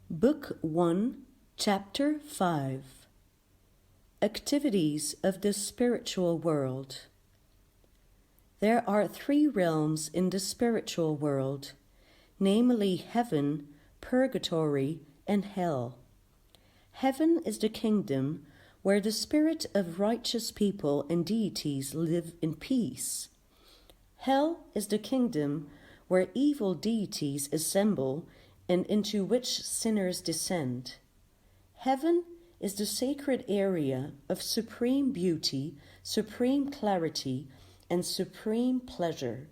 Book 1, Chapter 5. Activities of the Spiritual World. There are 3 realms in the spiritual world, namely heaven, purgatory, and hell. Heaven is the kingdom where the spirit of righteous people and deities live in peace. Hell is the kingdom where evil deities assemble and into which sinners descend. Heaven is the sacred area of supreme beauty, supreme clarity, and supreme pleasure.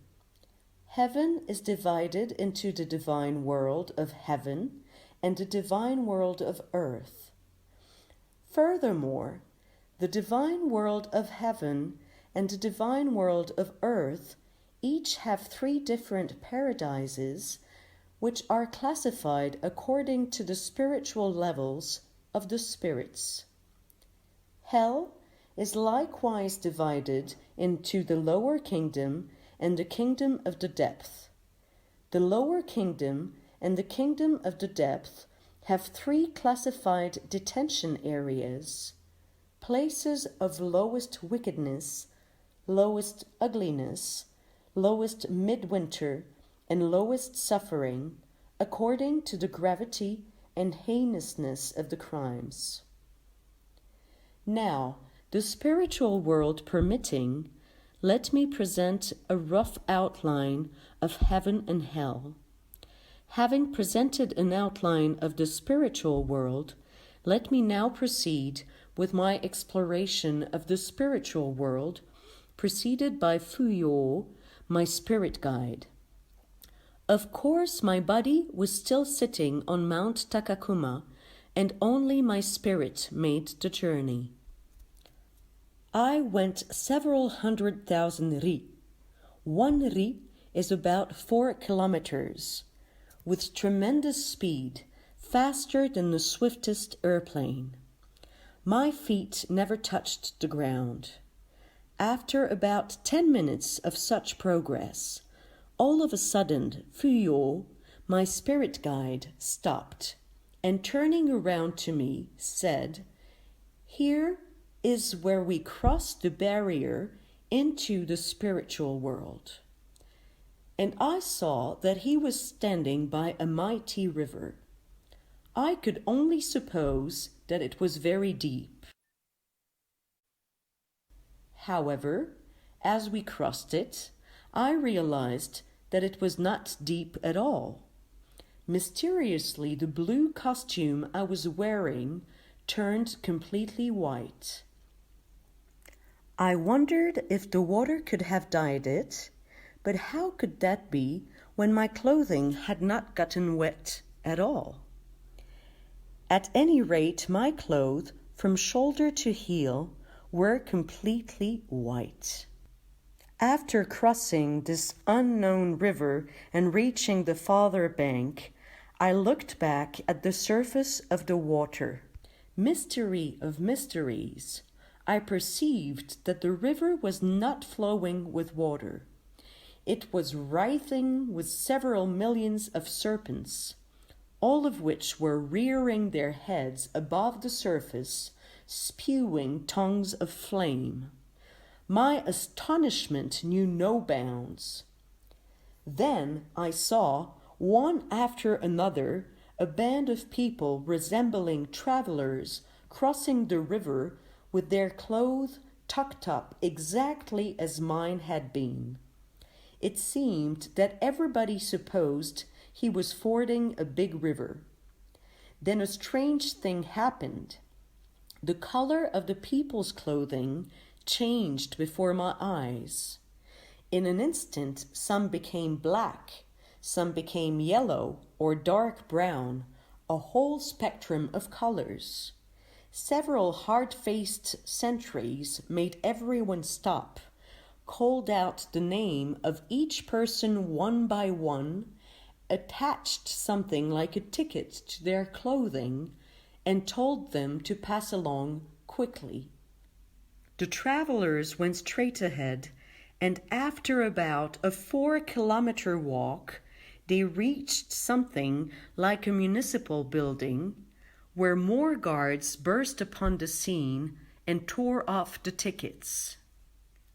Heaven is divided into the divine world of heaven and the divine world of earth. Furthermore, the divine world of heaven and the divine world of earth each have 3 different paradises, which are classified according to the spiritual levels of the spirits. Hell is likewise divided into the lower kingdom and the kingdom of the depth. The lower kingdom and the kingdom of the depth have 3 classified detention areas, places of lowest wickedness, lowest ugliness, lowest midwinter, and lowest suffering, according to the gravity and heinousness of the crimes. Now, the spiritual world permitting, let me present a rough outline of heaven and hell. Having presented an outline of the spiritual world, let me now proceed with my exploration of the spiritual world, preceded by Fuyo, my spirit guide. Of course, my body was still sitting on Mount Takakuma, and only my spirit made the journey. I went several 100,000 ri. 1 ri is about 4 kilometers, with tremendous speed, faster than the swiftest airplane. My feet never touched the ground. After about 10 minutes of such progress, all of a sudden, Fuyo, my spirit guide, stopped, and turning around to me, said, "Here is where we cross the barrier into the spiritual world." And I saw that he was standing by a mighty river. I could only suppose that it was very deep. However, as we crossed it, I realized that it was not deep at all. Mysteriously, the blue costume I was wearing turned completely white. I wondered if the water could have dyed it, but how could that be when my clothing had not gotten wet at all? At any rate, my clothes, from shoulder to heel, were completely white. After crossing this unknown river and reaching the farther bank, I looked back at the surface of the water. Mystery of mysteries! I perceived that the river was not flowing with water. It was writhing with several millions of serpents, all of which were rearing their heads above the surface, spewing tongues of flame. My astonishment knew no bounds. Then I saw, one after another, a band of people resembling travelers crossing the river with their clothes tucked up exactly as mine had been. It seemed that everybody supposed he was fording a big river. Then a strange thing happened. The color of the people's clothing changed before my eyes. In an instant, some became black, some became yellow or dark brown, a whole spectrum of colors. Several hard-faced sentries made everyone stop, called out the name of each person one by one, attached something like a ticket to their clothing and told them to pass along quickly. The travelers went straight ahead, and after about a 4-kilometer walk, they reached something like a municipal building, where more guards burst upon the scene and tore off the tickets.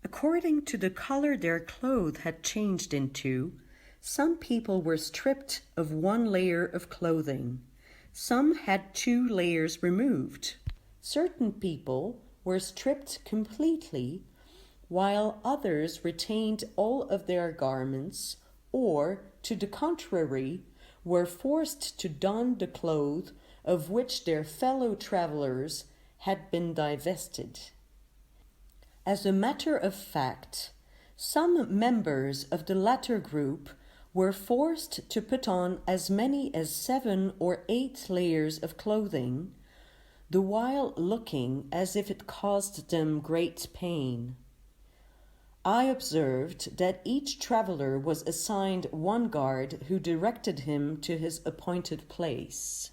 According to the color their clothes had changed into, some people were stripped of 1 layer of clothing. Some had 2 layers removed. Certain people were stripped completely, while others retained all of their garments, or, to the contrary, were forced to don the clothes of which their fellow travelers had been divested. As a matter of fact, some members of the latter group were forced to put on as many as 7 or 8 layers of clothing, the while looking as if it caused them great pain. I observed that each traveler was assigned 1 guard who directed him to his appointed place.